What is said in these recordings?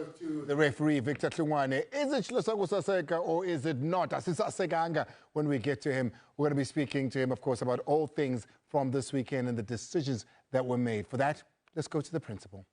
goes to the referee, Victor Tlungwane. Is it Hlohloko Saseka or is it not? Asisasekanga. When we get to him, we're going to be speaking to him, of course, about all things from this weekend and the decisions that were made. For that, let's go to the principal.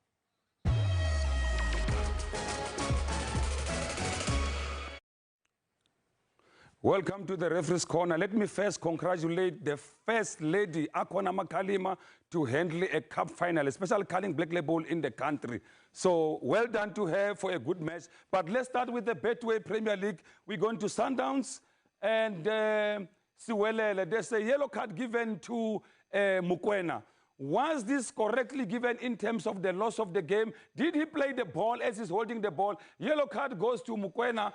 Welcome to the Referee's Corner. Let me first congratulate the First Lady, Akona Makhalima, to handle a cup final, a special culling Black Label in the country. So well done to her for a good match. But let's start with the Betway Premier League. We're going to Sundowns and Siwelele. There's a yellow card given to Mokoena. Was this correctly given in terms of the loss of the game? Did he play the ball as he's holding the ball? Yellow card goes to Mokoena.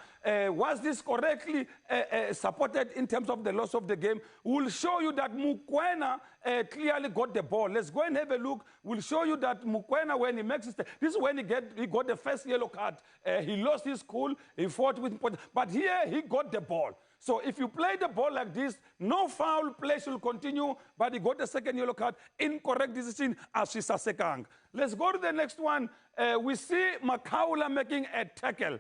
Was this correctly supported in terms of the loss of the game? We'll show you that Mokoena clearly got the ball. Let's go and have a look. We'll show you that Mokoena, when he makes it, this is when he got the first yellow card. He lost his cool. He fought with, but here he got the ball. So if you play the ball like this, no foul play should continue, but he got the second yellow card. Incorrect decision, Asisasekanga. Let's go to the next one. We see Makhaula making a tackle.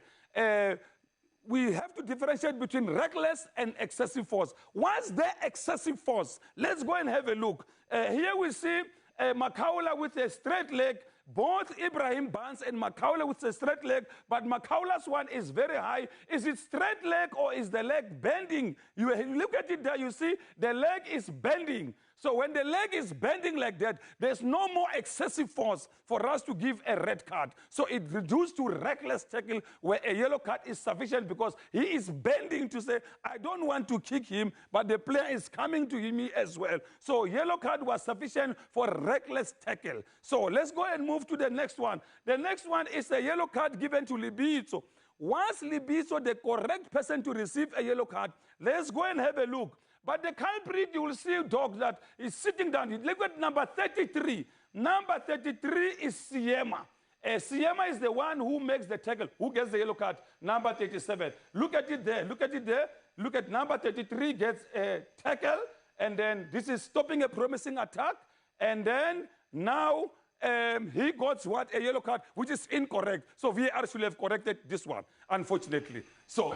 We have to differentiate between reckless and excessive force. What's the excessive force? Let's go and have a look. Here we see Makhaula with a straight leg. Both Ibrahim Barnes and Makhaula with a straight leg, but Makhaula's one is very high. Is it straight leg or is the leg bending? You look at it there, you see the leg is bending. So when the leg is bending like that, there's no more excessive force for us to give a red card. So it reduced to reckless tackle where a yellow card is sufficient because he is bending to say, I don't want to kick him, but the player is coming to me as well. So yellow card was sufficient for reckless tackle. So let's go and move to the next one. The next one is a yellow card given to Libitso. Was Libitso the correct person to receive a yellow card? Let's go and have a look. But the culprit, you will see, dog, that is sitting down. Look at number 33. Number 33 is Siema. Siema is the one who makes the tackle. Who gets the yellow card? Number 37. Look at it there. Look at it there. Look at number 33 gets a tackle. And then this is stopping a promising attack. And then now he got what? A yellow card, which is incorrect. So VAR should have corrected this one, unfortunately. So,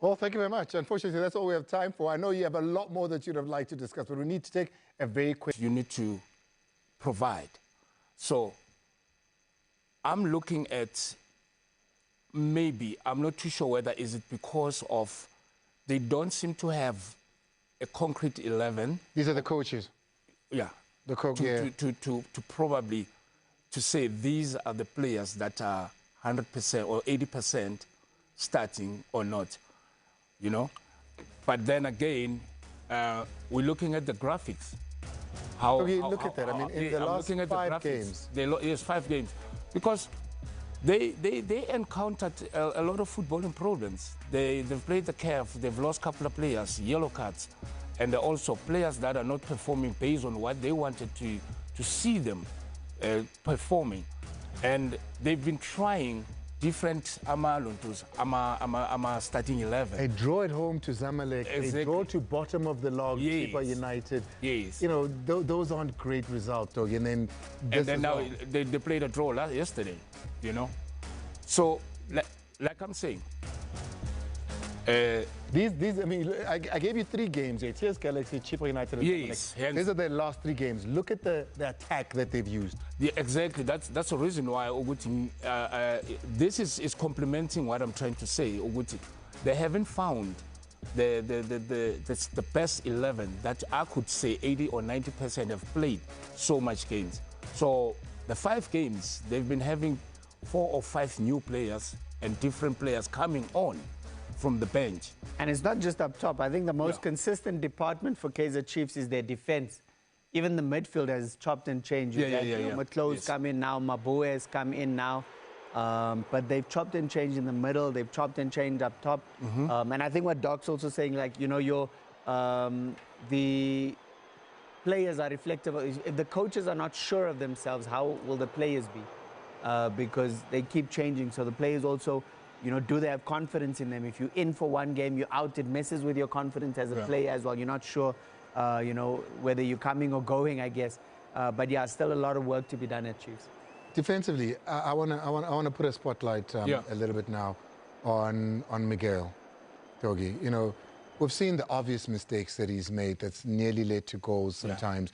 well, thank you very much. Unfortunately, that's all we have time for. I know you have a lot more that you'd have liked to discuss, but we need to take a very quick... You need to provide. So, I'm looking at maybe, I'm not too sure whether is it because of they don't seem to have a concrete 11. These are the coaches? Yeah. The coach, to probably to say these are the players that are 100% or 80% starting or not, you know. But then again, we're looking at the graphics. Look at that. I mean, in the last 5 games. Yes, 5 games. Because they encountered a lot of footballing problems. They've played the CAF, they've lost a couple of players, yellow cards. And also players that are not performing based on what they wanted to see them performing. And they've been trying different Amaluntus, starting 11. A draw at home to Zamalek, exactly. A draw to bottom of the log, yes. Chipa United. Yes. You know, those aren't great results, dog. And then now they played a draw yesterday, you know. So, like I'm saying, these, I mean, I gave you 3 games here. TS Galaxy, Chipa United, and yes, these are their last 3 games. Look at the attack that they've used. Yeah, exactly. That's the reason why Oguti, this is complementing what I'm trying to say. Oguti, they haven't found the best 11 that I could say 80 or 90% have played so much games. So the 5 games, they've been having 4 or 5 new players and different players coming on from the bench. And it's not just up top. I think the most consistent department for Kaizer Chiefs is their defense. Even the midfield has chopped and changed. Matlo's come in now, Mabue has come in now. But they've chopped and changed in the middle. They've chopped and changed up top. And I think what Doc's also saying, like, you know, the players are reflective. If the coaches are not sure of themselves, how will the players be? Because they keep changing. So the players also... You know, do they have confidence in them? If you're in for one game, you're out, it messes with your confidence as a player as well. You're not sure, you know, whether you're coming or going, I guess. But yeah, still a lot of work to be done at Chiefs. Defensively, I want to put a spotlight a little bit now on Miguel Togi. You know, we've seen the obvious mistakes that he's made that's nearly led to goals sometimes.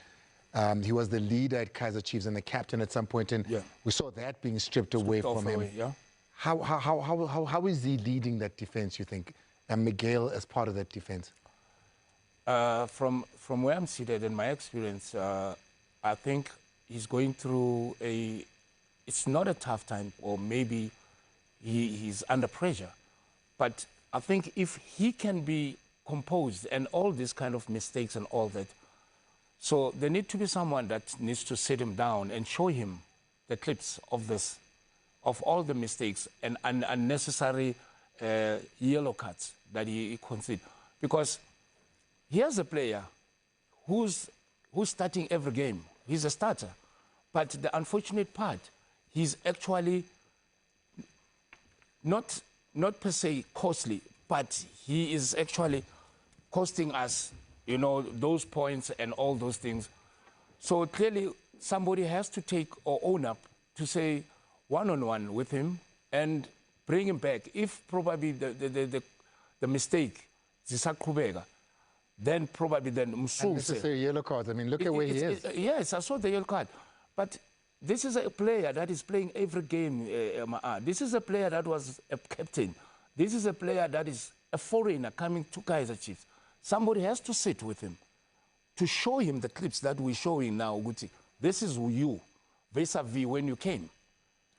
He was the leader at Kaizer Chiefs and the captain at some point, and we saw that being stripped away from him. How is he leading that defense, you think, and Miguel as part of that defense? From where I'm seated in my experience, I think he's going through it's not a tough time, or maybe he's under pressure. But I think if he can be composed and all these kind of mistakes and all that, so there needs to be someone that needs to sit him down and show him the clips of this, of all the mistakes and unnecessary yellow cards that he conceded. Because here's a player who's starting every game. He's a starter. But the unfortunate part, he's actually not per se costly, but he is actually costing us, you know, those points and all those things. So clearly somebody has to take or own up to say one-on-one with him and bring him back. If probably the mistake is Kubega, then probably then Msuse. This is a yellow card. I mean, look at where he is. Yes, I saw the yellow card. But this is a player that is playing every game. This is a player that was a captain. This is a player that is a foreigner coming to Kaizer Chiefs. Somebody has to sit with him to show him the clips that we're showing now, Guti. This is you, vis-a-vis when you came.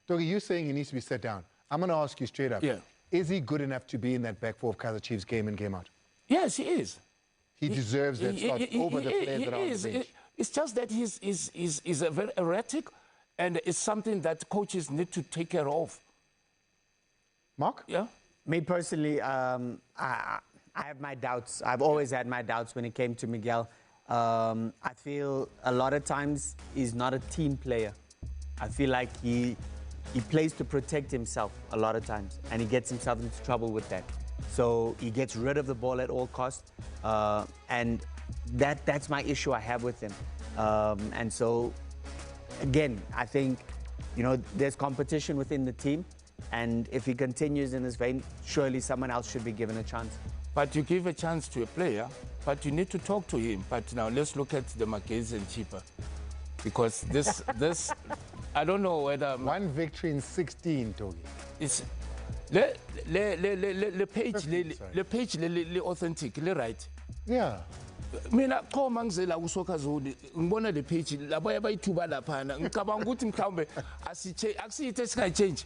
Togi, you're saying he needs to be set down. I'm going to ask you straight up. Yeah. Is he good enough to be in that back four of Kaizer Chiefs game in, game out? Yes, he is. He deserves that spot over the players that are on the bench. It's just that he's a very erratic, and it's something that coaches need to take care of. Mark? Yeah? Me personally, I have my doubts. I've always had my doubts when it came to Miguel. I feel a lot of times he's not a team player. I feel like he plays to protect himself a lot of times, and he gets himself into trouble with that. So he gets rid of the ball at all costs, and that's my issue I have with him. And so, again, I think, you know, there's competition within the team, and if he continues in this vein, surely someone else should be given a chance. But you give a chance to a player, but you need to talk to him. But now let's look at the Mamelodi Sundowns, because this I don't know whether... One victory in 16, Togi. It's... Le page authentic, le right. Yeah. Mina ko mangizela kusoka zone ngibona le page labo yabayithuba lapha ngicabanga ukuthi mhlawumbe asiyithe sky change.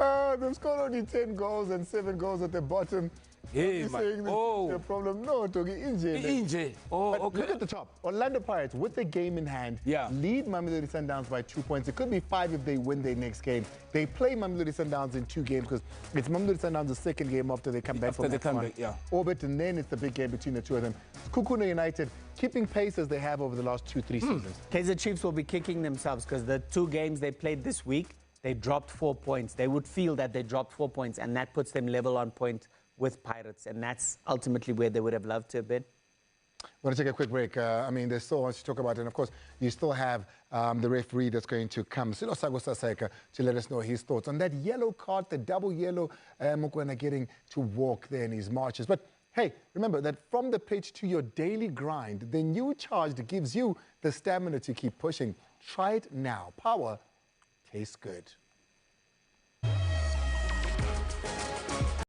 They've scored only 10 goals and 7 goals at the bottom. Hey, man. The problem. No, Togi, Inje. Oh, okay. Look at the top. Orlando Pirates, with the game in hand, lead Mamelodi Sundowns by 2 points. It could be 5 if they win their next game. They play Mamelodi Sundowns in 2 games because it's Mamelodi Sundowns' second game after they come back from that orbit, and then it's the big game between the two of them. Khumalo United keeping pace as they have over the last 2-3 seasons. Kaizer Chiefs will be kicking themselves because the 2 games they played this week, they dropped 4 points. They would feel that they dropped 4 points, and that puts them level on point with Pirates, and that's ultimately where they would have loved to have been. We're going to take a quick break. I mean, there's so much to talk about, and of course, you still have the referee that's going to come, Silosago Saseka, to let us know his thoughts on that yellow card, the double yellow, Mokoena getting to walk there in his marches. But hey, remember that from the pitch to your daily grind, the new charge that gives you the stamina to keep pushing. Try it now. Power tastes good.